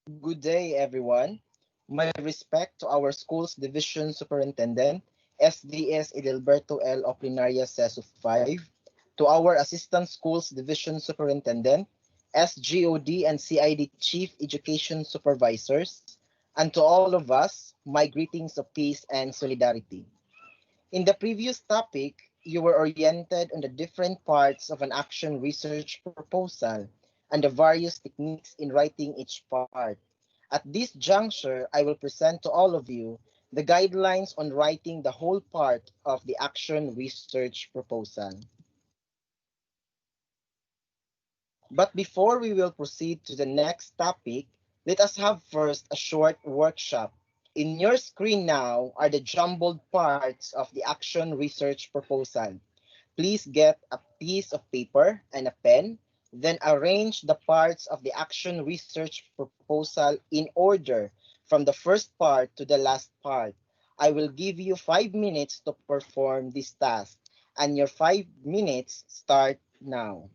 Good day, everyone. My respect to our school's division superintendent, SDS Edilberto L. Oplinaria Sesu 5, to our assistant schools division superintendent, SGOD and CID chief education supervisors, and to all of us, my greetings of peace and solidarity. In the previous topic, you were oriented on the different parts of an action research proposal and the various techniques in writing each part. At this juncture, I will present to all of you the guidelines on writing the whole part of the action research proposal. But before we will proceed to the next topic, let us have first a short workshop. In your screen now are the jumbled parts of the action research proposal. Please get a piece of paper and a pen, then arrange the parts of the action research proposal in order from the first part to the last part. I will give you 5 minutes to perform this task, and your 5 minutes start now.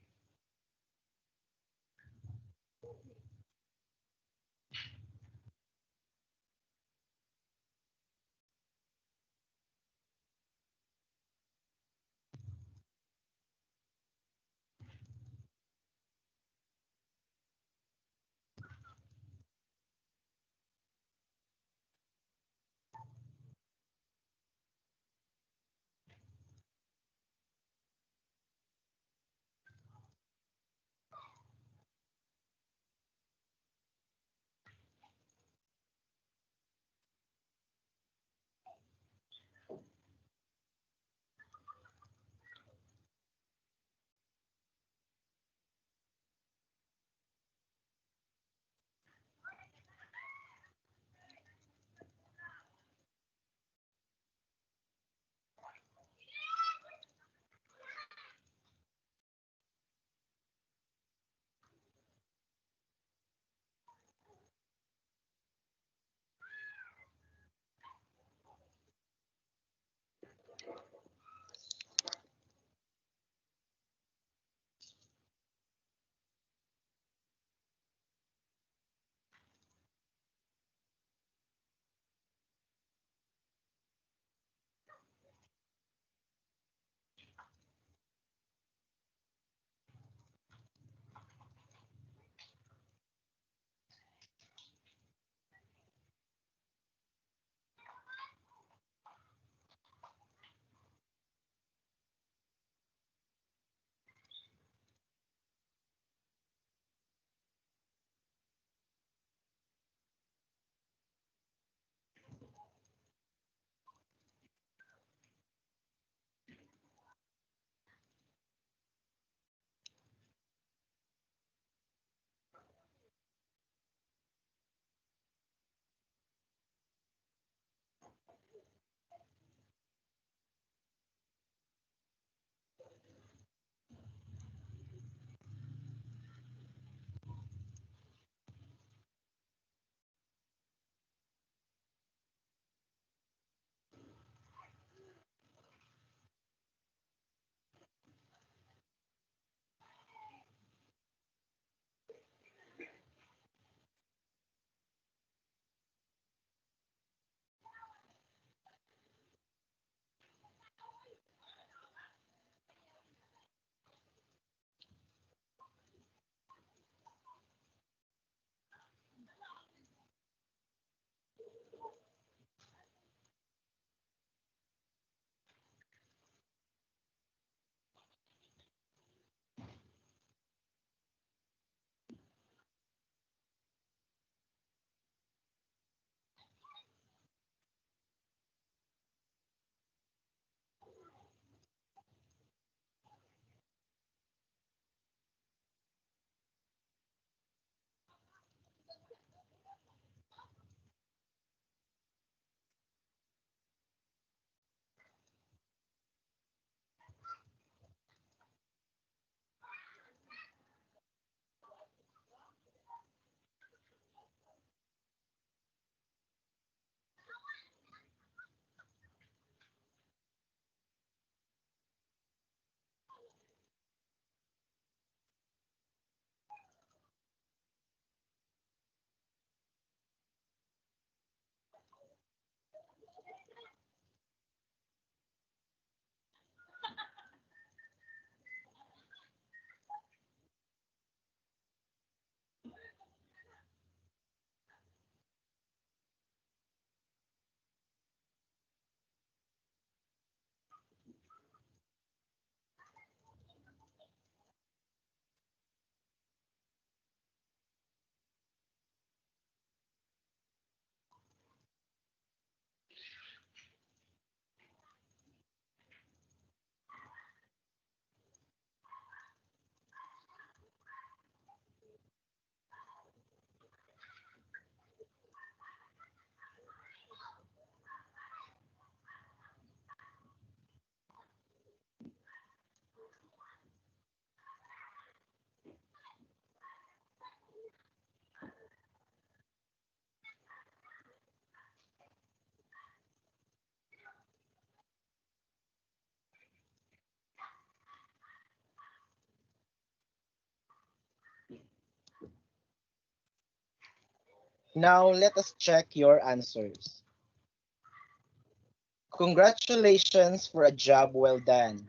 Now let us check your answers. Congratulations for a job well done.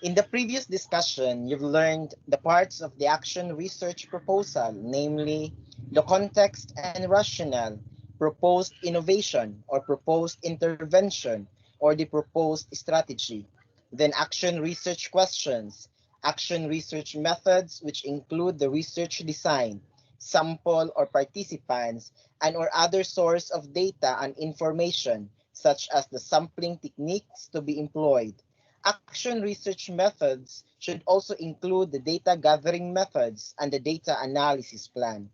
In the previous discussion, you've learned the parts of the action research proposal, namely the context and rationale, proposed innovation or proposed intervention, or the proposed strategy. Then action research questions, action research methods, which include the research design, sample or participants, and or other source of data and information, such as the sampling techniques to be employed. Action research methods should also include the data gathering methods and the data analysis plan.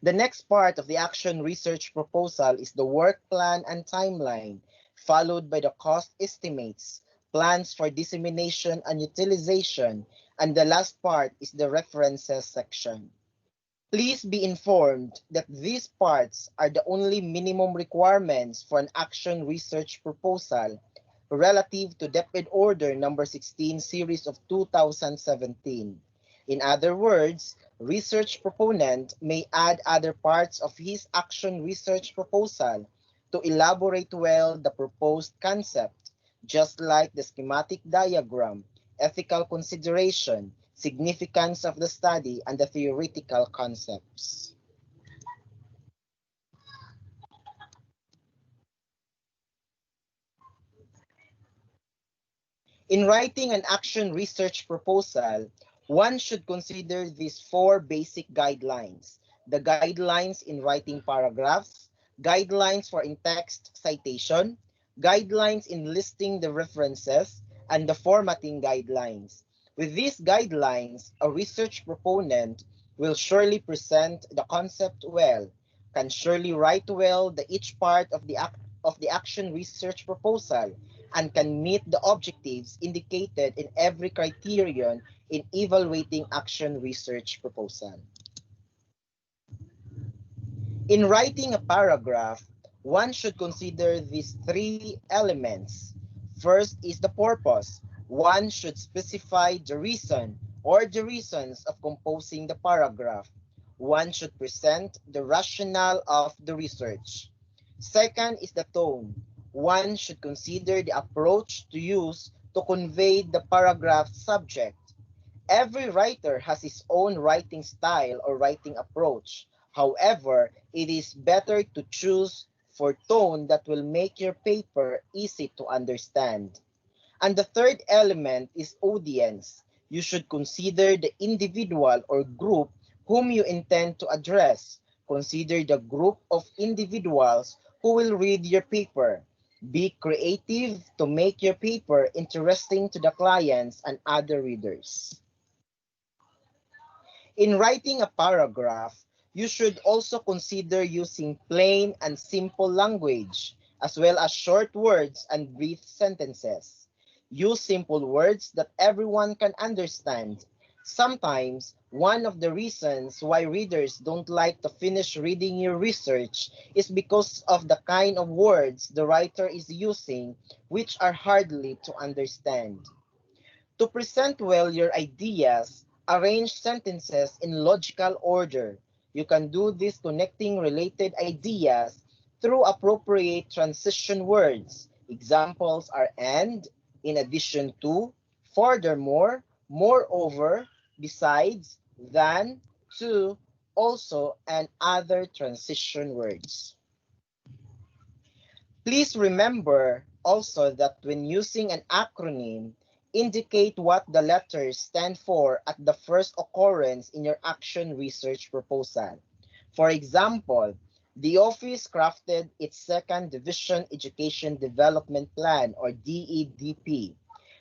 The next part of the action research proposal is the work plan and timeline, followed by the cost estimates, plans for dissemination and utilization, and the last part is the references section. Please be informed that these parts are the only minimum requirements for an action research proposal relative to DepEd Order number 16 series of 2017. In other words, research proponent may add other parts of his action research proposal to elaborate well the proposed concept, just like the schematic diagram, ethical consideration, significance of the study, and the theoretical concepts. In writing an action research proposal, one should consider these four basic guidelines: the guidelines in writing paragraphs, guidelines for in-text citation, guidelines in listing the references, and the formatting guidelines. With these guidelines, a research proponent will surely present the concept well, can surely write well the each part of the action research proposal, and can meet the objectives indicated in every criterion in evaluating action research proposal. In writing a paragraph, one should consider these three elements. First is the purpose. One should specify the reason or the reasons of composing the paragraph. One should present the rationale of the research. Second is the tone. One should consider the approach to use to convey the paragraph subject. Every writer has his own writing style or writing approach. However, it is better to choose for tone that will make your paper easy to understand. And the third element is audience. You should consider the individual or group whom you intend to address. Consider the group of individuals who will read your paper. Be creative to make your paper interesting to the clients and other readers. In writing a paragraph, you should also consider using plain and simple language, as well as short words and brief sentences. Use simple words that everyone can understand. Sometimes, one of the reasons why readers don't like to finish reading your research is because of the kind of words the writer is using, which are hardly to understand. To present well your ideas, arrange sentences in logical order. You can do this connecting related ideas through appropriate transition words. Examples are and, in addition to, furthermore, moreover, besides, than, to, also, and other transition words. Please remember also that when using an acronym, indicate what the letters stand for at the first occurrence in your action research proposal. For example, the office crafted its second division education development plan, or DEDP.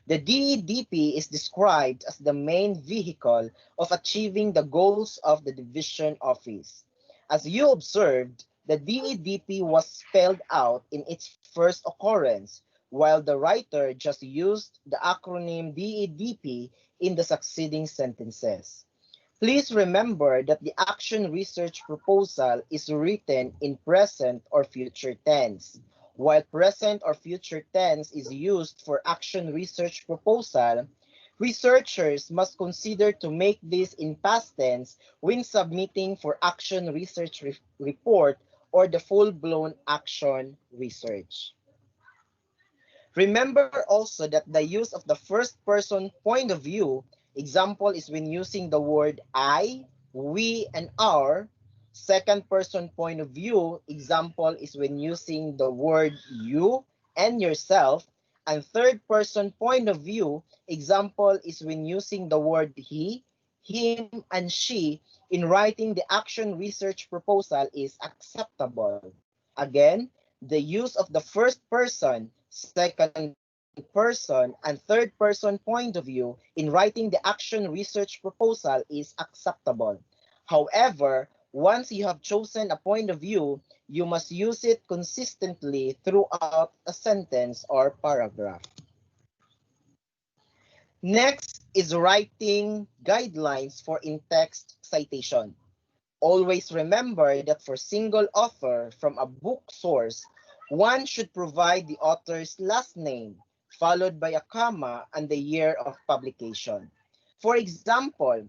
The DEDP is described as the main vehicle of achieving the goals of the division office. As you observed, the DEDP was spelled out in its first occurrence, while the writer just used the acronym DEDP in the succeeding sentences. Please remember that the action research proposal is written in present or future tense. While present or future tense is used for action research proposal, Researchers must consider to make this in past tense when submitting for action research report or the full-blown action research. Remember also that the use of the first-person point of view, example is when using the word I, we, and our. Second-person point of view, example is when using the word you and yourself. And third-person point of view, example is when using the word he, him, and she in writing the action research proposal is acceptable. Again, the use of the first person, second person, and third person point of view in writing the action research proposal is acceptable. However, once you have chosen a point of view, you must use it consistently throughout a sentence or paragraph. Next is writing guidelines for in-text citation. Always remember that for single author from a book source, one should provide the author's last name, followed by a comma and the year of publication. For example,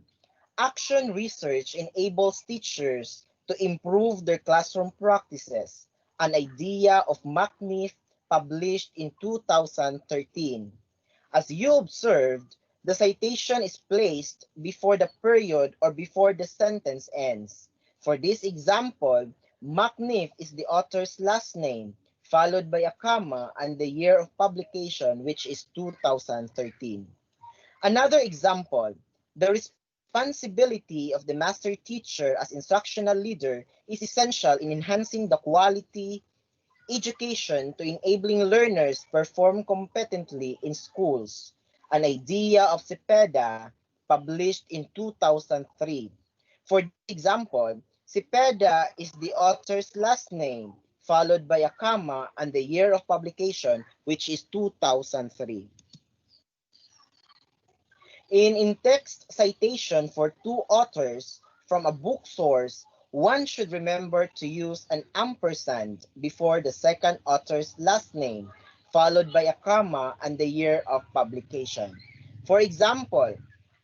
action research enables teachers to improve their classroom practices, an idea of McNiff published in 2013. As you observed, the citation is placed before the period or before the sentence ends. For this example, McNiff is the author's last name, followed by a comma and the year of publication, which is 2013. Another example, the responsibility of the master teacher as instructional leader is essential in enhancing the quality education to enabling learners perform competently in schools, an idea of Cepeda published in 2003. For this example, Cepeda is the author's last name, followed by a comma and the year of publication, which is 2003. In text citation for two authors from a book source, one should remember to use an ampersand before the second author's last name, followed by a comma and the year of publication. For example,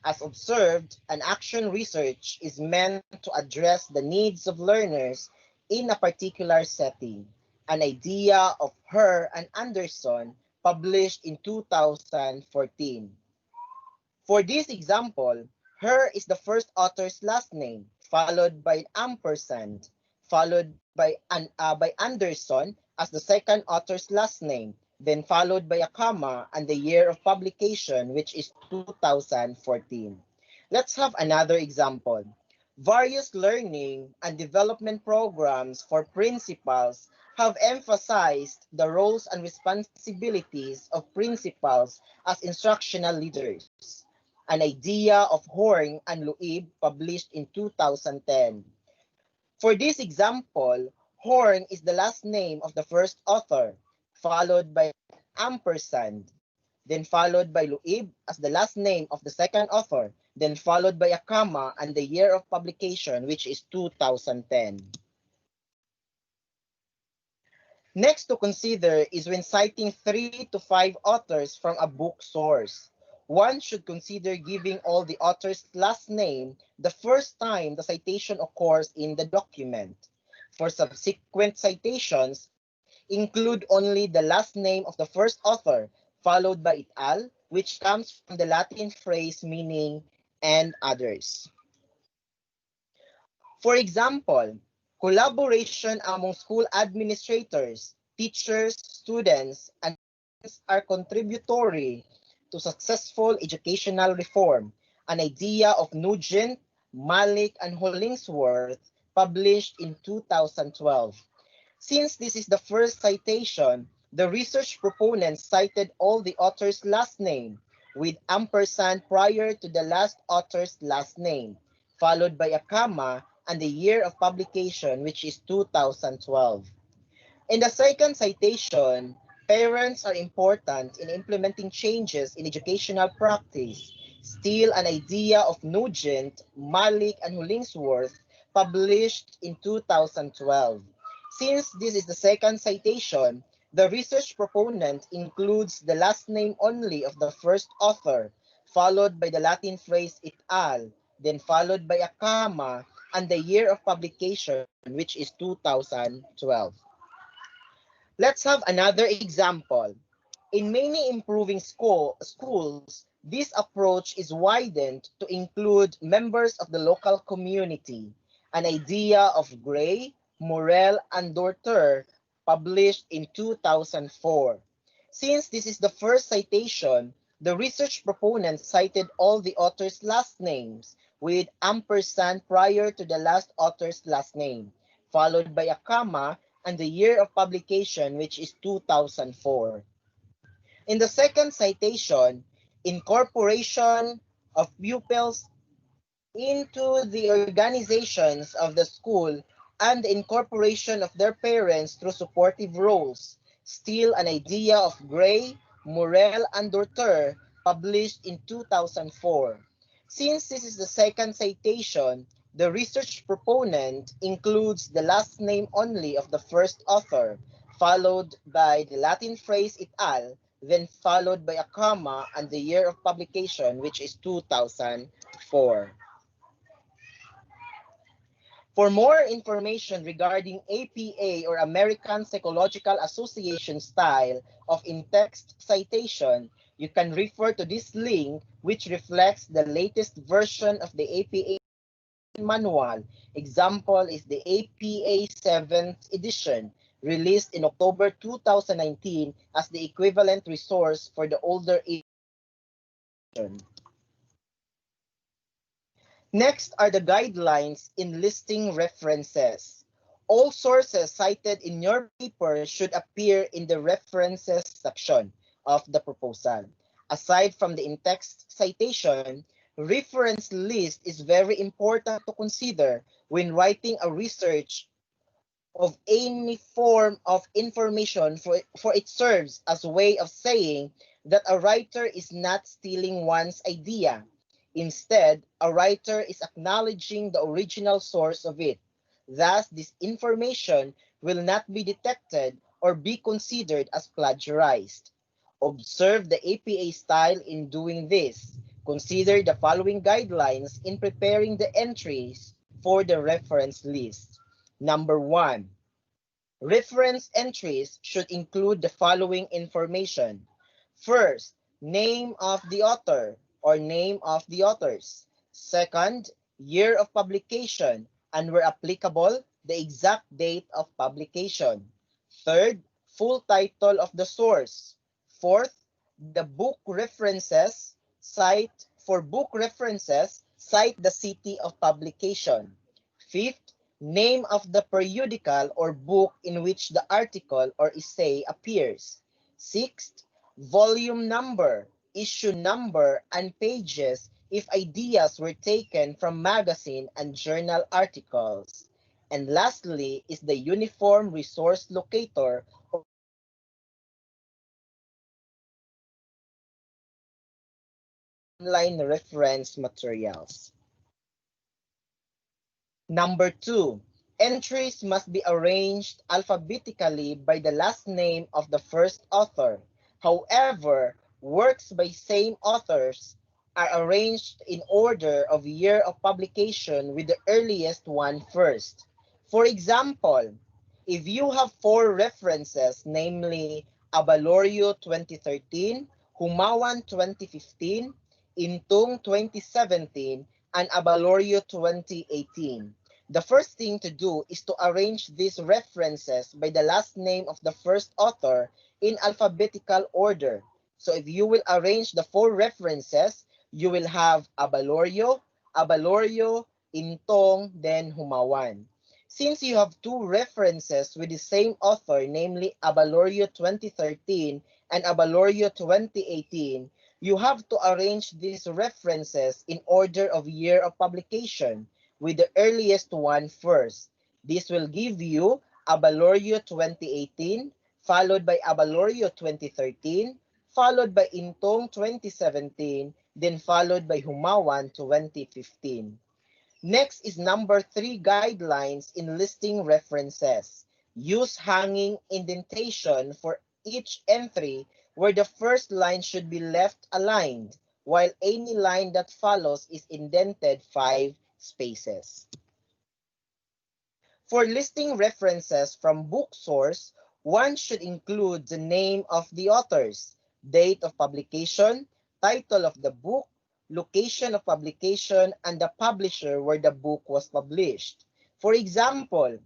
as observed, an action research is meant to address the needs of learners in a particular setting. An idea of Her and Anderson, published in 2014. For this example, Her is the first author's last name, followed by an ampersand, followed by Anderson as the second author's last name, then followed by a comma and the year of publication, which is 2014. Let's have another example. Various learning and development programs for principals have emphasized the roles and responsibilities of principals as instructional leaders, an idea of Horn and Luib published in 2010. For this example, Horn is the last name of the first author, followed by ampersand, then followed by Luib as the last name of the second author, then followed by a comma and the year of publication, which is 2010. Next to consider is when citing 3 to 5 authors from a book source. One should consider giving all the author's last name the first time the citation occurs in the document. For subsequent citations, include only the last name of the first author, followed by it al, which comes from the Latin phrase meaning and others. For example, collaboration among school administrators, teachers, students, and parents are contributory to successful educational reform, an idea of Nugent, Malik, and Hollingsworth, published in 2012. Since this is the first citation, the research proponents cited all the author's last name with ampersand prior to the last author's last name, followed by a comma and the year of publication, which is 2012. In the second citation, parents are important in implementing changes in educational practice, still an idea of Nugent, Malik, and Hollingsworth, published in 2012. Since this is the second citation, the research proponent includes the last name only of the first author, followed by the Latin phrase et al., then followed by a comma, and the year of publication, which is 2012. Let's have another example. In many improving schools, this approach is widened to include members of the local community, an idea of Gray, Morel, and Dorter, published in 2004. Since this is the first citation, the research proponents cited all the authors' last names with ampersand prior to the last author's last name, followed by a comma and the year of publication, which is 2004. In the second citation, incorporation of pupils into the organizations of the school and the incorporation of their parents through supportive roles, still an idea of Gray, Morel, and Dorter, published in 2004. Since this is the second citation, the research proponent includes the last name only of the first author, followed by the Latin phrase et al., then followed by a comma and the year of publication, which is 2004. For more information regarding APA or American Psychological Association style of in-text citation, you can refer to this link, which reflects the latest version of the APA manual. Example is the APA 7th edition, released in October 2019 as the equivalent resource for the older edition. Next are the guidelines in listing references. All sources cited in your paper should appear in the references section of the proposal. Aside from the in-text citation, reference list is very important to consider when writing a research of any form of information, for it serves as a way of saying that a writer is not stealing one's idea. Instead, a writer is acknowledging the original source of it. Thus, this information will not be detected or be considered as plagiarized. Observe the APA style in doing this. Consider the following guidelines in preparing the entries for the reference list. Number 1. Reference entries should include the following information. First, name of the author or name of the authors. Second, year of publication, and where applicable, the exact date of publication. Third, full title of the source. Fourth, the book references, cite the city of publication. Fifth, name of the periodical or book in which the article or essay appears. Sixth, volume number, issue number, and pages if ideas were taken from magazine and journal articles. And lastly is the uniform resource locator or online reference materials. Number 2, entries must be arranged alphabetically by the last name of the first author. However, works by same authors are arranged in order of year of publication with the earliest one first. For example, if you have 4 references, namely Abalorio 2013, Humawan 2015, Intong 2017, and Abalorio 2018. The first thing to do is to arrange these references by the last name of the first author in alphabetical order. So if you will arrange the 4 references, you will have Abalorio, Intong, then Humawan. Since you have 2 references with the same author, namely Abalorio 2013 and Abalorio 2018, you have to arrange these references in order of year of publication, with the earliest one first. This will give you Abalorio 2018, followed by Abalorio 2013, followed by Intong 2017, then followed by Humawan 2015. Next is number 3 guidelines in listing references. Use hanging indentation for each entry where the first line should be left aligned, while any line that follows is indented 5 spaces. For listing references from book source, one should include the name of the authors, date of publication, title of the book, location of publication, and the publisher where the book was published. For example,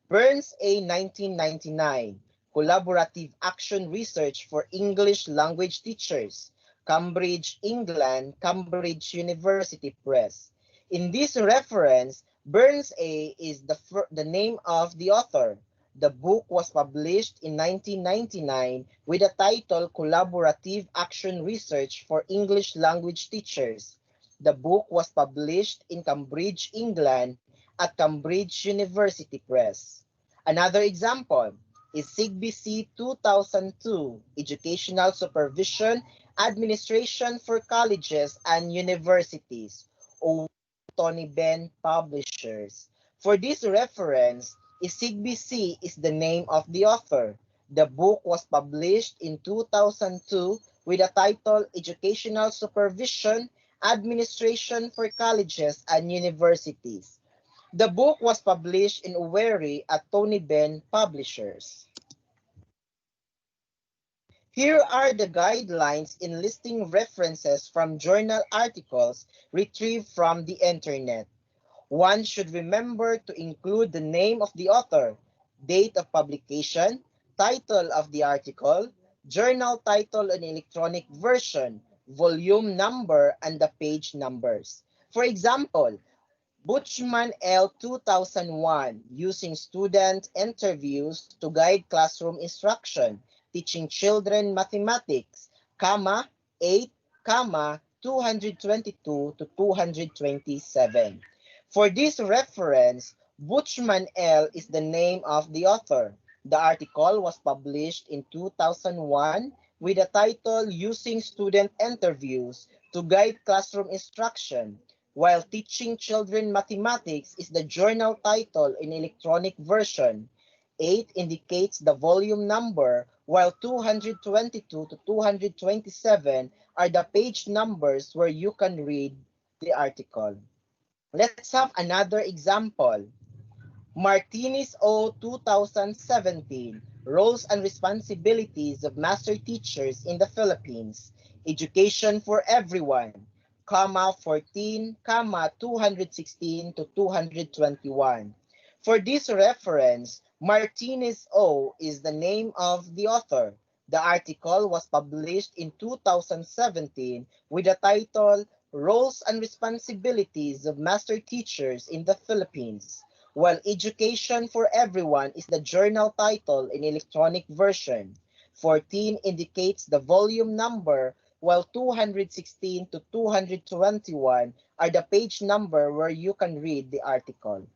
Burns A. 1999, Collaborative Action Research for English Language Teachers, Cambridge, England, Cambridge University Press. In this reference, Burns A is the name of the author. The book was published in 1999 with the title Collaborative Action Research for English Language Teachers. The book was published in Cambridge, England at Cambridge University Press. Another example is SIGBC 2002, Educational Supervision Administration for Colleges and Universities, or Tony Benn Publishers. For this reference, SIGBC is the name of the author. The book was published in 2002 with the title Educational Supervision Administration for Colleges and Universities. The book was published in Uweri at Tony Benn Publishers. Here are the guidelines in listing references from journal articles retrieved from the internet. One should remember to include the name of the author, date of publication, title of the article, journal title and electronic version, volume number, and the page numbers. For example, Buchman L. 2001, Using Student Interviews to Guide Classroom Instruction, Teaching Children Mathematics, 8, 222 to 227. For this reference, Buchman L. is the name of the author. The article was published in 2001 with the title Using Student Interviews to Guide Classroom Instruction, while Teaching Children Mathematics is the journal title in electronic version. 8 indicates the volume number, while 222 to 227 are the page numbers where you can read the article. Let's have another example. Martinez O. 2017, Roles and Responsibilities of Master Teachers in the Philippines, Education for Everyone, 14, 216 to 221. For this reference, Martinez O. is the name of the author. The article was published in 2017 with the title Roles and Responsibilities of Master Teachers in the Philippines, while Education for Everyone is the journal title in electronic version. 14 indicates the volume number, while 216 to 221 are the page number where you can read the article.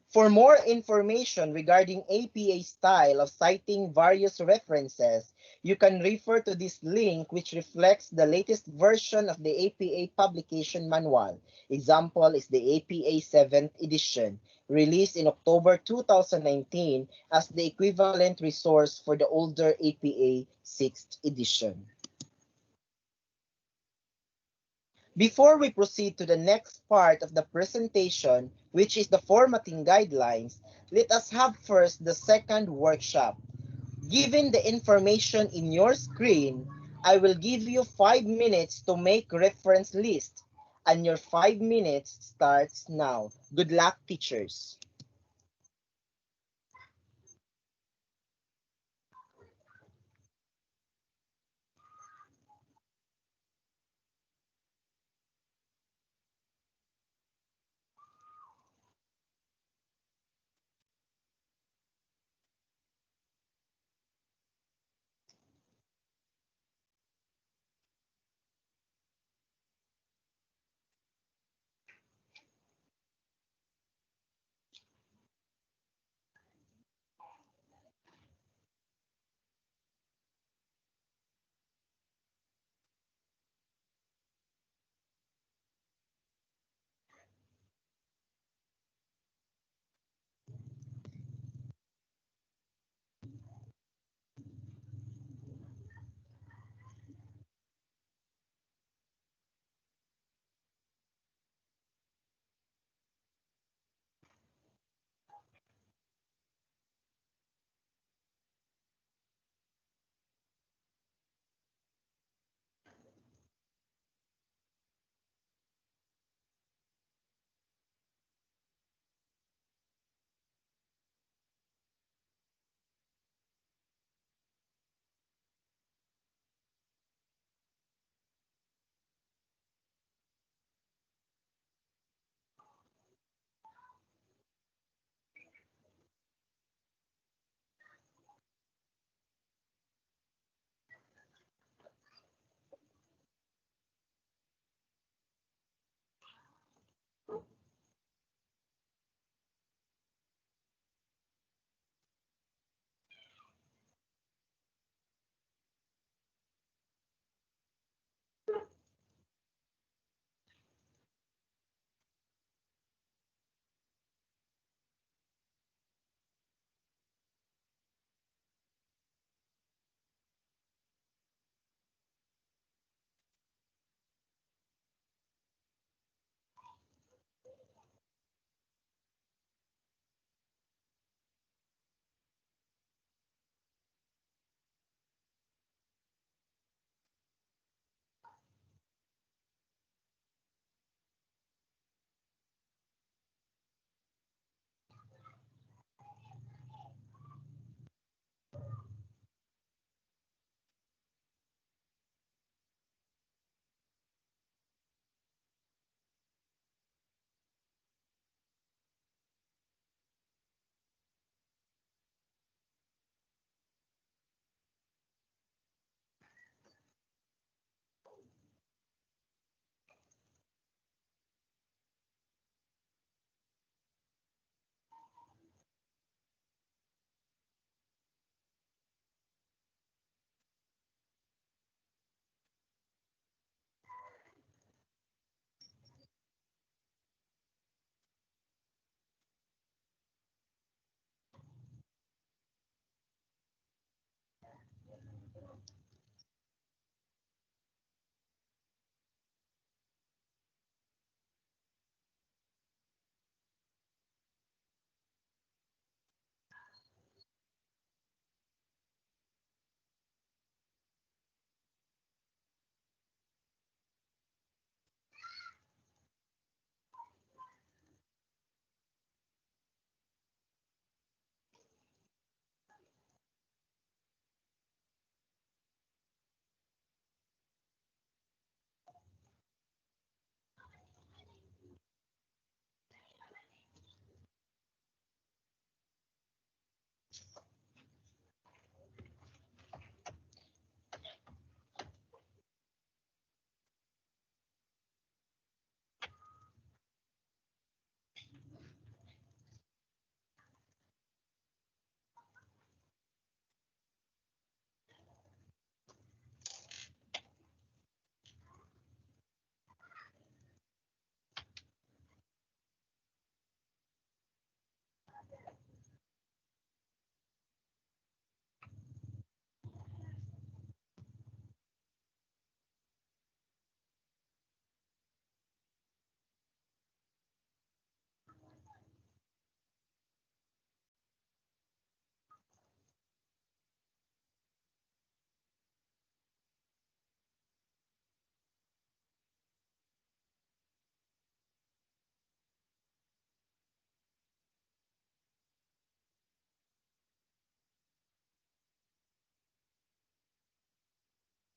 For more information regarding APA style of citing various references, you can refer to this link, which reflects the latest version of the APA publication manual. Example is the APA 7th edition, released in October 2019 as the equivalent resource for the older APA 6th edition. Before we proceed to the next part of the presentation, which is the formatting guidelines, let us have first the second workshop. Given the information in your screen, I will give you 5 minutes to make reference list, and your 5 minutes starts now. Good luck, teachers.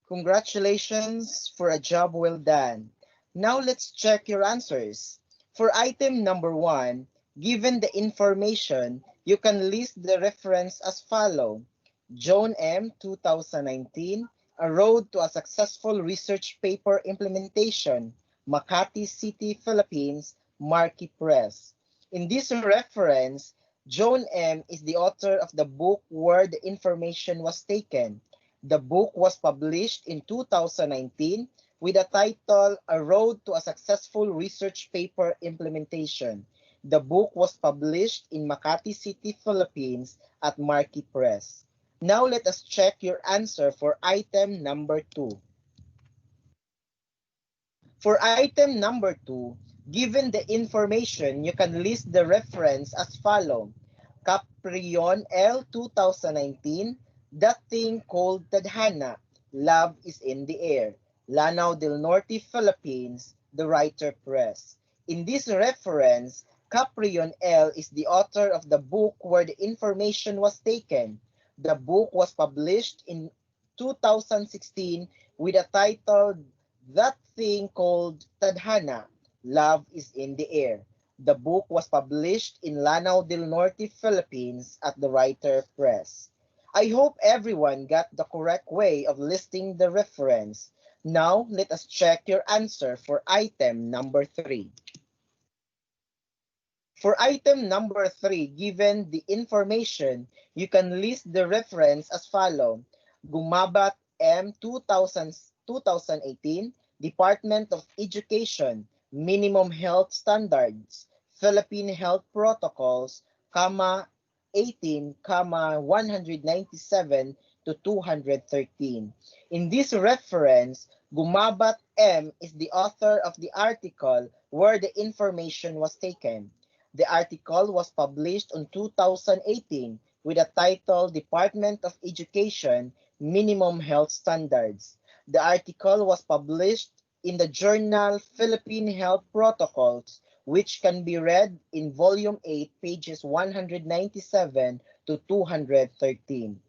Congratulations for a job well done. Now let's check your answers. For item number 1, given the information, you can list the reference as follow. Joan M. 2019, A Road to a Successful Research Paper Implementation, Makati City, Philippines, Marquee Press. In this reference, Joan M. is the author of the book where the information was taken. The book was published in 2019 with the title A Road to a Successful Research Paper Implementation. The book was published in Makati City, Philippines at Marquee Press. Now let us check your answer for item number 2. For item number 2, given the information, you can list the reference as follow. Caprion L. 2019, That Thing Called Tadhana, Love is in the Air. Lanao del Norte, Philippines, The Writer Press. In this reference, Caprion L. is the author of the book where the information was taken. The book was published in 2016 with a title That Thing Called Tadhana, Love is in the Air. The book was published in Lanao del Norte, Philippines at the Writer Press. I hope everyone got the correct way of listing the reference. Now, let us check your answer for item number 3. For item number 3, given the information, you can list the reference as follow. Gumabat M. 2018, Department of Education, Minimum Health Standards, Philippine Health Protocols, 18, 197 to 213. In this reference, Gumabat M. is the author of the article where the information was taken. The article was published in 2018 with the title Department of Education Minimum Health Standards. The article was published in the journal Philippine Health Protocols, which can be read in Volume 8, pages 197 to 213.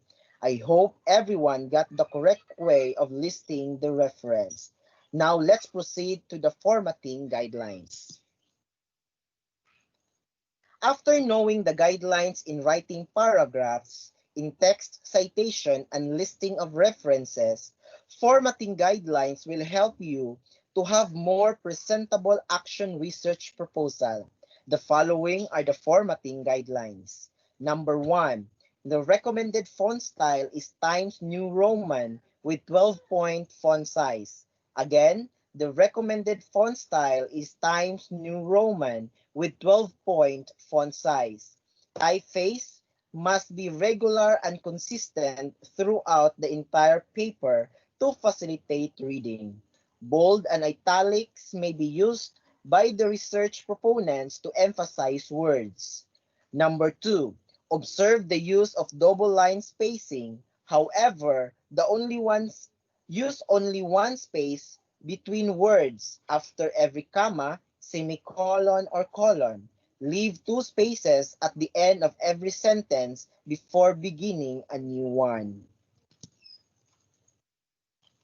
I hope everyone got the correct way of listing the reference. Now let's proceed to the formatting guidelines. After knowing the guidelines in writing paragraphs, in text citation, and listing of references, formatting guidelines will help you to have more presentable action research proposal. The following are the formatting guidelines. Number 1, the recommended font style is Times New Roman with 12-point font size. Again, the recommended font style is Times New Roman with 12-point font size. Typeface must be regular and consistent throughout the entire paper to facilitate reading. Bold and italics may be used by the research proponents to emphasize words. Number 2, observe the use of double line spacing. However, use only one space between words after every comma, semicolon, or colon. Leave 2 spaces at the end of every sentence before beginning a new one.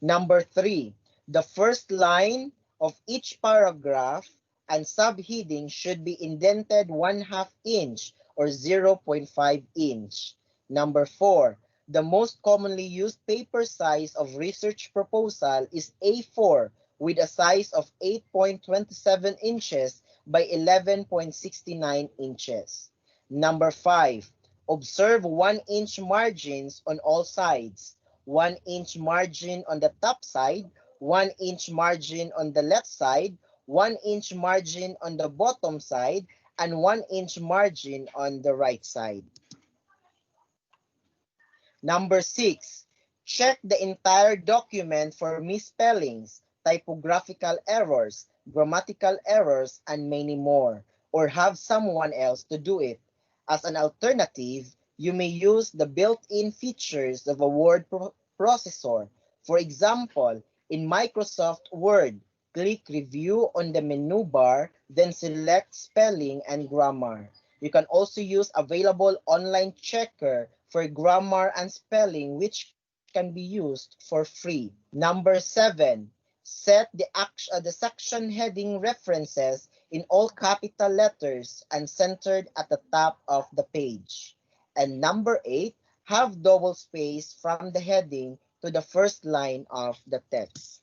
Number 3, the first line of each paragraph and subheading should be indented 1/2 inch or 0.5 inch. Number 4, the most commonly used paper size of research proposal is A4 with a size of 8.27 inches by 11.69 inches. Number 5, observe 1-inch margins on all sides. 1-inch margin on the top side, 1-inch margin on the left side, 1-inch margin on the bottom side, and 1-inch margin on the right side. Number 6, check the entire document for misspellings, typographical errors, grammatical errors, and many more, or have someone else to do it. As an alternative, you may use the built-in features of a word processor. For example, in Microsoft Word, click Review on the menu bar, then select Spelling and Grammar. You can also use available online checker for grammar and spelling, which can can be used for free. Number 7, set the section heading references in all capital letters and centered at the top of the page. And number 8, have double space from the heading to the first line of the text.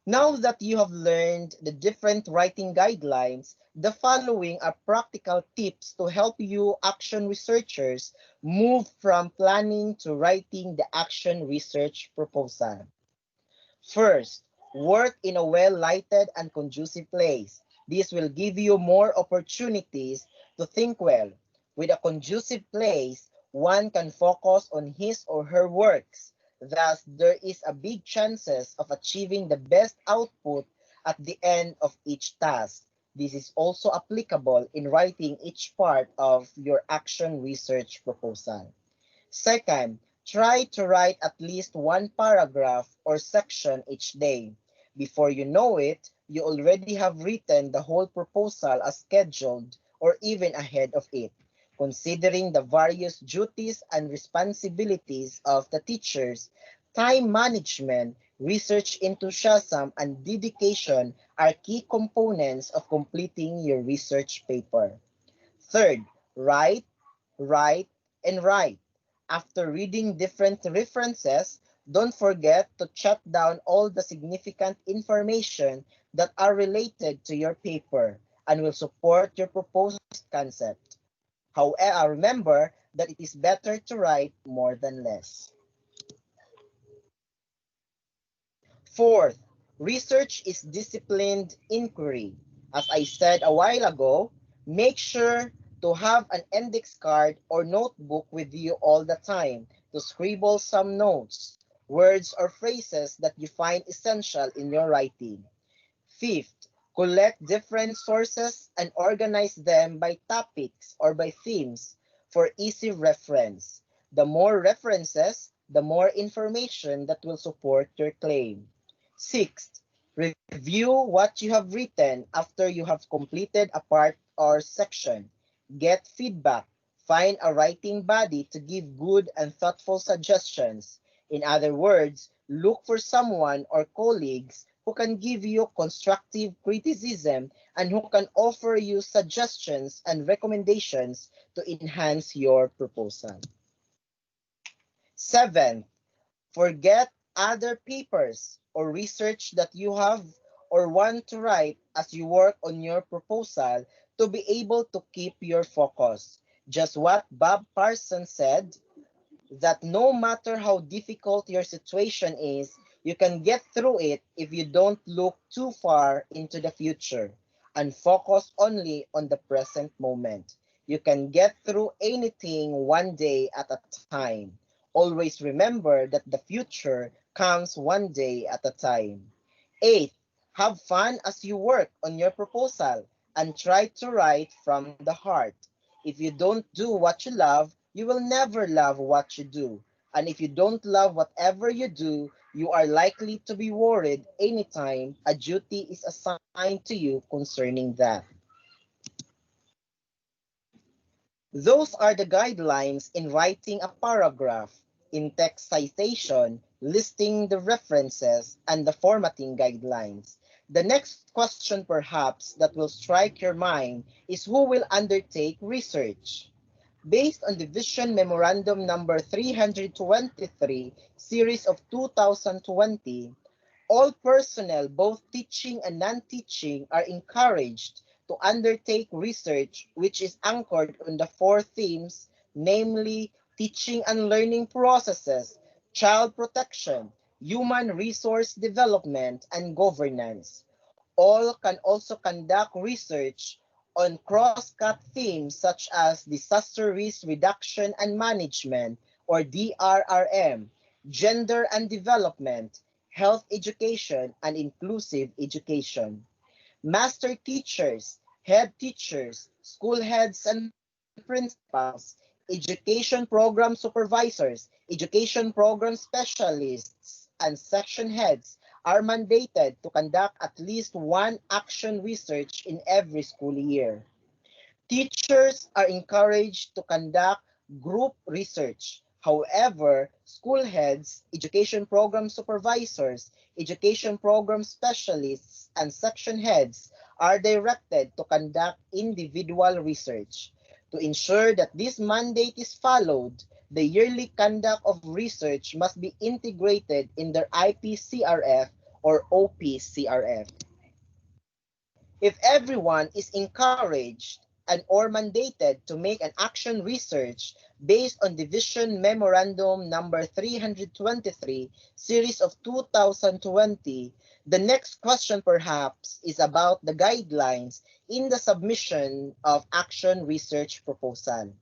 Now that you have learned the different writing guidelines, the following are practical tips to help you action researchers move from planning to writing the action research proposal. First, work in a well-lighted and conducive place. This will give you more opportunities to think well. With a conducive place, one can focus on his or her works. Thus, there is a big chances of achieving the best output at the end of each task. This is also applicable in writing each part of your action research proposal. Second, try to write at least one paragraph or section each day. Before you know it, you already have written the whole proposal as scheduled or even ahead of it. Considering the various duties and responsibilities of the teachers, time management, research enthusiasm, and dedication are key components of completing your research paper. Third, write, write, and write. After reading different references, don't forget to jot down all the significant information that are related to your paper and will support your proposed concept. However, remember that it is better to write more than less. Fourth, research is disciplined inquiry. As I said a while ago, make sure to have an index card or notebook with you all the time to scribble some notes, words or phrases that you find essential in your writing. Fifth, collect different sources and organize them by topics or by themes for easy reference. The more references, the more information that will support your claim. Sixth, review what you have written after you have completed a part or section. Get feedback. Find a writing buddy to give good and thoughtful suggestions. In other words, look for someone or colleagues who can give you constructive criticism and who can offer you suggestions and recommendations to enhance your proposal. Seventh, forget other papers or research that you have or want to write as you work on your proposal to be able to keep your focus. Just what Bob Parsons said, that no matter how difficult your situation is, you can get through it if you don't look too far into the future and focus only on the present moment. You can get through anything one day at a time. Always remember that the future comes one day at a time. Eighth, have fun as you work on your proposal and try to write from the heart. If you don't do what you love, you will never love what you do. And if you don't love whatever you do, you are likely to be worried anytime a duty is assigned to you concerning that. Those are the guidelines in writing a paragraph, in-text citation, listing the references, and the formatting guidelines. The next question perhaps that will strike your mind is who will undertake research? Based on Division Memorandum Number 323, Series of 2020, all personnel, both teaching and non-teaching, are encouraged to undertake research which is anchored on the four themes, namely teaching and learning processes, child protection, human resource development, and governance. All can also conduct research on cross-cut themes such as disaster risk reduction and management, or DRRM, gender and development, health education, and inclusive education. Master teachers, head teachers, school heads and principals, education program supervisors, education program specialists, and section heads are mandated to conduct at least one action research in every school year. Teachers are encouraged to conduct group research. However, school heads, education program supervisors, education program specialists, and section heads are directed to conduct individual research. To ensure that this mandate is followed, the yearly conduct of research must be integrated in their IPCRF or OPCRF. If everyone is encouraged and or mandated to make an action research based on Division Memorandum number 323, series of 2020, the next question perhaps is about the guidelines in the submission of action research proposal.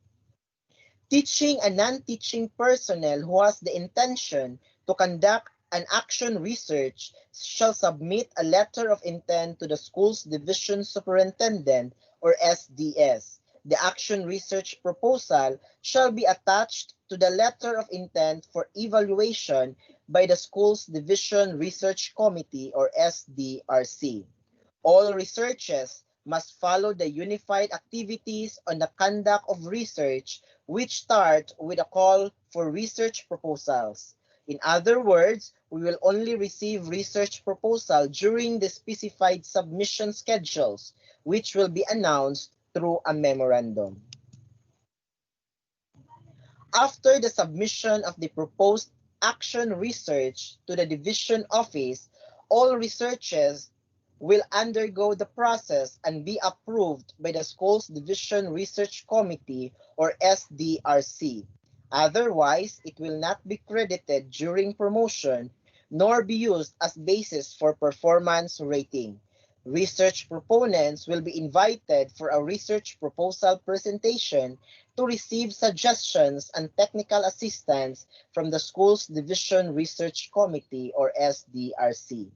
Teaching and non-teaching personnel who has the intention to conduct an action research shall submit a letter of intent to the school's division superintendent or SDS. The action research proposal shall be attached to the letter of intent for evaluation by the school's division research committee or SDRC. All researches must follow the unified activities on the conduct of research, which start with a call for research proposals. In other words, we will only receive research proposal during the specified submission schedules, which will be announced through a memorandum. After the submission of the proposed action research to the division office, all researches will undergo the process and be approved by the school's division research committee or SDRC. Otherwise, it will not be credited during promotion nor be used as basis for performance rating. Research proponents will be invited for a research proposal presentation to receive suggestions and technical assistance from the school's division research committee or SDRC.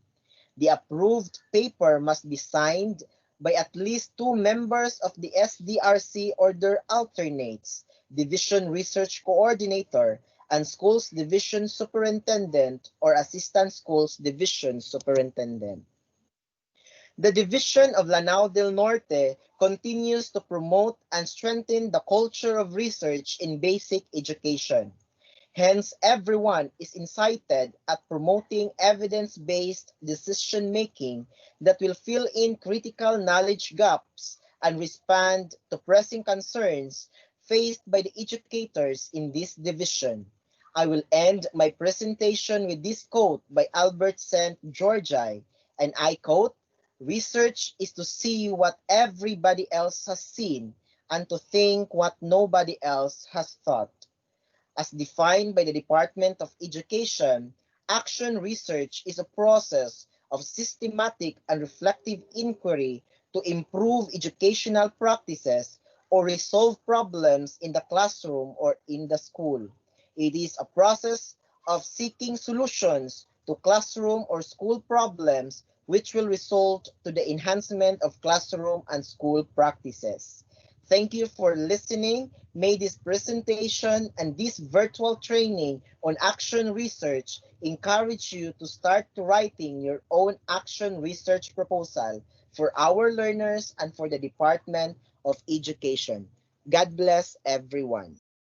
The approved paper must be signed by at least 2 members of the SDRC or their alternates, division research coordinator, and schools division superintendent or assistant schools division superintendent. The Division of Lanao del Norte continues to promote and strengthen the culture of research in basic education. Hence, everyone is incited at promoting evidence-based decision-making that will fill in critical knowledge gaps and respond to pressing concerns faced by the educators in this division. I will end my presentation with this quote by Albert St. Georgi, and I quote, "Research is to see what everybody else has seen and to think what nobody else has thought." As defined by the Department of Education, action research is a process of systematic and reflective inquiry to improve educational practices or resolve problems in the classroom or in the school. It is a process of seeking solutions to classroom or school problems which will result to the enhancement of classroom and school practices. Thank you for listening. May this presentation and this virtual training on action research encourage you to start writing your own action research proposal for our learners and for the Department of Education. God bless everyone.